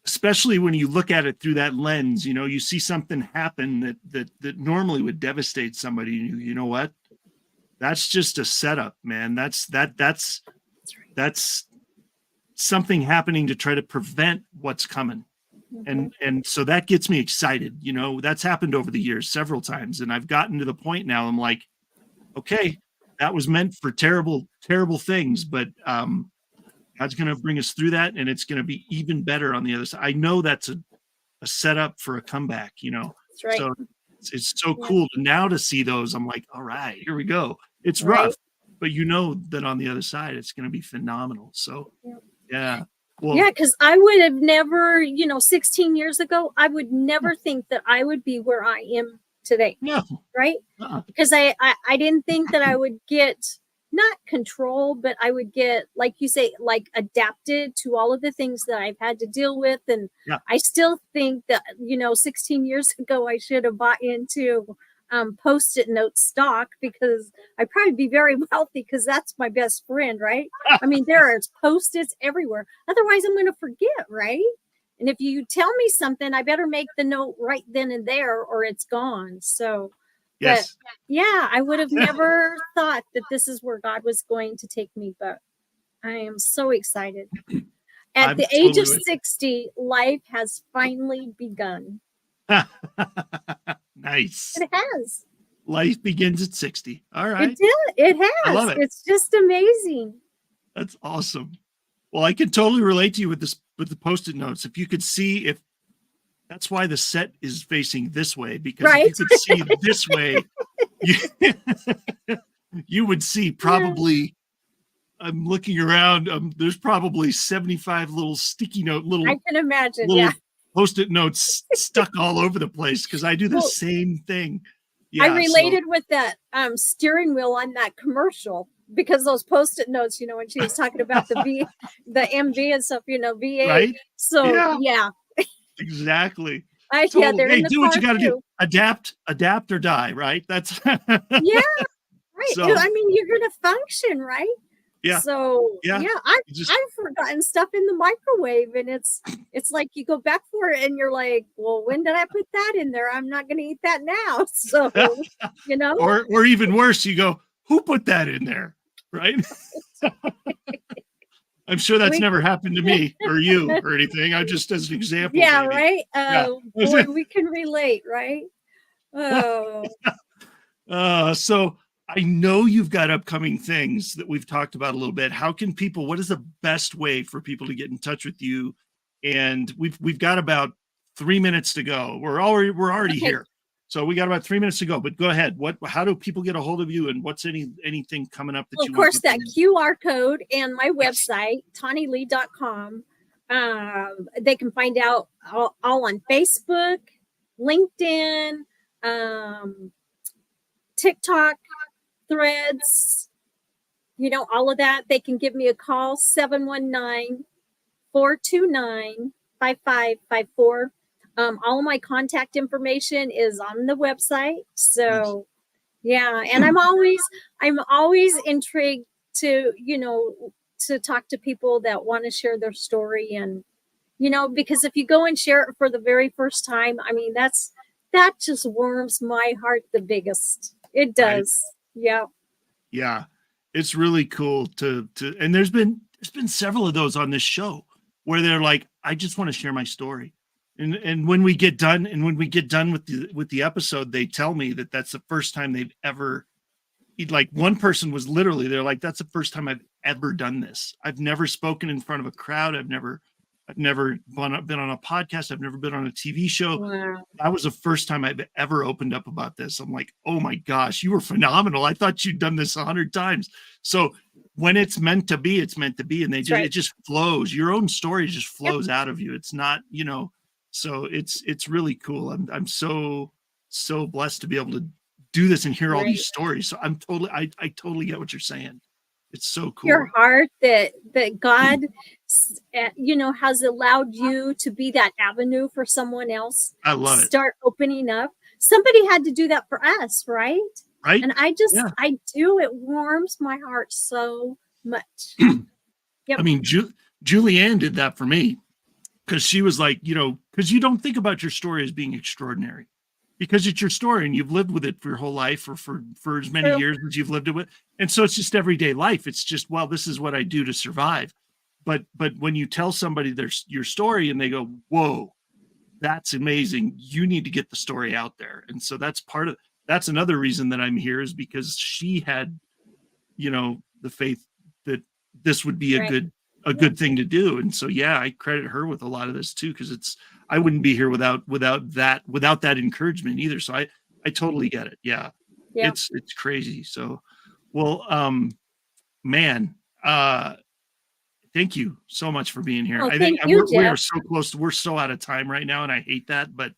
Speaker 1: especially when you look at it through that lens, you know, you see something happen that normally would devastate somebody. You know what? That's just a setup, man. That's something happening to try to prevent what's coming. And so that gets me excited. You know, that's happened over the years several times. And I've gotten to the point now, I'm like, okay, that was meant for terrible, terrible things, but God's going to bring us through that, and it's going to be even better on the other side. I know that's a setup for a comeback, you know.
Speaker 2: That's right.
Speaker 1: So it's so cool to see those. I'm like, all right, here we go. It's rough, but you know that on the other side, it's going to be phenomenal. So, yeah. Well,
Speaker 2: yeah, because I would have never, you know, 16 years ago, I would never think that I would be where I am today.
Speaker 1: No.
Speaker 2: Right? Because I didn't think that I would get not control, but I would get, like you say, like adapted to all of the things that I've had to deal with. And I still think that, you know, 16 years ago, I should have bought into Post-it note stock, because I'd probably be very wealthy, because that's my best friend, right? I mean, there are Post-its everywhere. Otherwise, I'm going to forget, right? And if you tell me something, I better make the note right then and there, or it's gone. So, but yeah, I would have never thought that this is where God was going to take me, but I am so excited. At the age of 60, life has finally begun.
Speaker 1: Nice.
Speaker 2: It has.
Speaker 1: Life begins at 60. All right.
Speaker 2: It did. It has.
Speaker 1: I love it.
Speaker 2: It's just amazing.
Speaker 1: That's awesome. Well, I can totally relate to you with the Post-it notes. If you could see, if that's why the set is facing this way, because if you could see this way, you would see probably, I'm looking around, there's probably 75 little sticky note, I
Speaker 2: can imagine,
Speaker 1: Post-it notes stuck all over the place, because I do the same thing.
Speaker 2: I related with that steering wheel on that commercial, because those Post-it notes, you know, when she was talking about the MV and stuff, you know, V8.
Speaker 1: Right?
Speaker 2: So
Speaker 1: Exactly.
Speaker 2: They're in the
Speaker 1: do what you got to
Speaker 2: do.
Speaker 1: Adapt or die, right? That's
Speaker 2: right. So, I mean, you're going to function, right?
Speaker 1: Yeah.
Speaker 2: So I've forgotten stuff in the microwave, and it's like you go back for it, and you're like, well, when did I put that in there? I'm not going to eat that now. So, you know,
Speaker 1: or even worse, you go, who put that in there? Right. I'm sure that's never happened to me or you or anything. I just, as an example.
Speaker 2: Yeah. Maybe. Right. Boy, we can relate. Right. Oh.
Speaker 1: So I know you've got upcoming things that we've talked about a little bit. How can people, what is the best way for people to get in touch with you? And we've got about 3 minutes to go. We're already here. So we got about 3 minutes to go, but go ahead. How do people get a hold of you, and what's anything coming up that you want?
Speaker 2: Of course, that QR code and my website, TonniLea.com. They can find out all on Facebook, LinkedIn, TikTok, Threads, all of that, they can give me a call, 719-429-5554. All of my contact information is on the website. So yeah, and I'm always intrigued to, to talk to people that want to share their story. And, because if you go and share it for the very first time, I mean, that just warms my heart the biggest. It does. Right. Yeah.
Speaker 1: Yeah. It's really cool and there's been several of those on this show where they're like, I just want to share my story. And when we get done with the episode, they tell me that that's the first time they've ever, like, one person was literally, they're like, that's the first time I've ever done this. I've never spoken in front of a crowd. I've never been on a podcast. I've never been on a TV show.
Speaker 2: Wow.
Speaker 1: That was the first time I've ever opened up about this. I'm like, oh my gosh, you were phenomenal. I thought you'd done this 100 times. So when it's meant to be, it's meant to be. And it just flows. Your own story just flows out of you. It's not, so it's really cool. I'm so blessed to be able to do this and hear all these stories. So I totally get what you're saying. It's so cool.
Speaker 2: Your heart that God, has allowed you to be that avenue for someone else.
Speaker 1: I love it.
Speaker 2: Start opening up. Somebody had to do that for us, right?
Speaker 1: Right.
Speaker 2: And I do. It warms my heart so much. Yep.
Speaker 1: I mean, Julianne did that for me. Because she was like, because you don't think about your story as being extraordinary, because it's your story and you've lived with it for your whole life or for as many years as you've lived it with. And so it's just everyday life. It's just, well, this is what I do to survive. But when you tell somebody your story and they go, whoa, that's amazing, you need to get the story out there. And so that's another reason that I'm here, is because she had, the faith that this would be a good thing to do. And so, yeah, I credit her with a lot of this too, because I wouldn't be here without that encouragement either. So I totally get it. Yeah. It's crazy. So, well, man, thank you so much for being here. I think we are so close. We're so out of time right now, and I hate that, but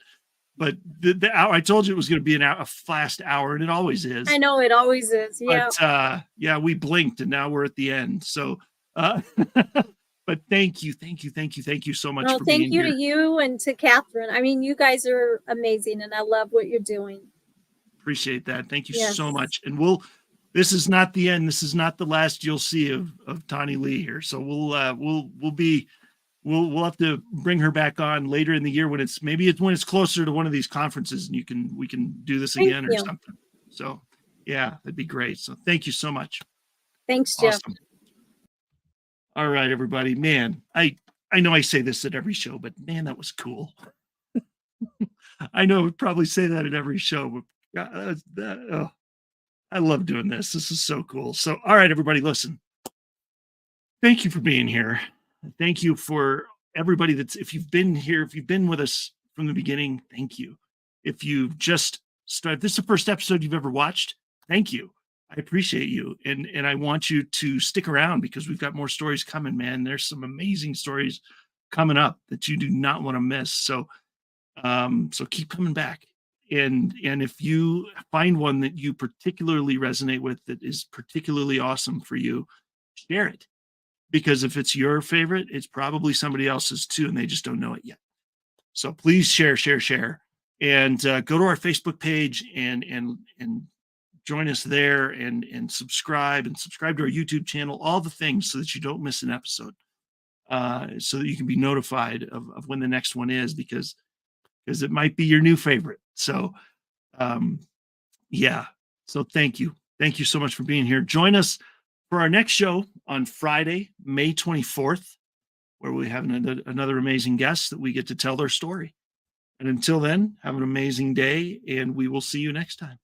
Speaker 1: the hour, I told you it was going to be a fast hour, and it always is.
Speaker 2: I know it always is. Yeah.
Speaker 1: But we blinked and now we're at the end. So, but thank you so much for being here.
Speaker 2: Thank you to you and to Catherine. I mean, you guys are amazing, and I love what you're doing.
Speaker 1: Appreciate that. Thank you so much. And this is not the end. This is not the last you'll see of TonniLea here. So we'll have to bring her back on later in the year when it's closer to one of these conferences, and we can do this again or something. So yeah, that'd be great. So thank you so much.
Speaker 2: Thanks, Jeff.
Speaker 1: Awesome. All right, everybody. Man, I know I say this at every show, but man, that was cool. I know I would probably say that at every show, but I love doing this. This is so cool. So, all right, everybody, listen. Thank you for being here. Thank you for everybody if you've been here, if you've been with us from the beginning, thank you. If you've just started, this is the first episode you've ever watched, thank you. I appreciate you. And I want you to stick around, because we've got more stories coming, man. There's some amazing stories coming up that you do not want to miss. So, so keep coming back. And if you find one that you particularly resonate with, that is particularly awesome for you, share it. Because if it's your favorite, it's probably somebody else's too, and they just don't know it yet. So please share, and go to our Facebook page and join us there, and subscribe to our YouTube channel, all the things, so that you don't miss an episode, so that you can be notified of when the next one is, because it might be your new favorite. So, so thank you so much for being here. Join us for our next show on Friday, May 24th, where we have another amazing guest that we get to tell their story. And until then, have an amazing day, and we will see you next time.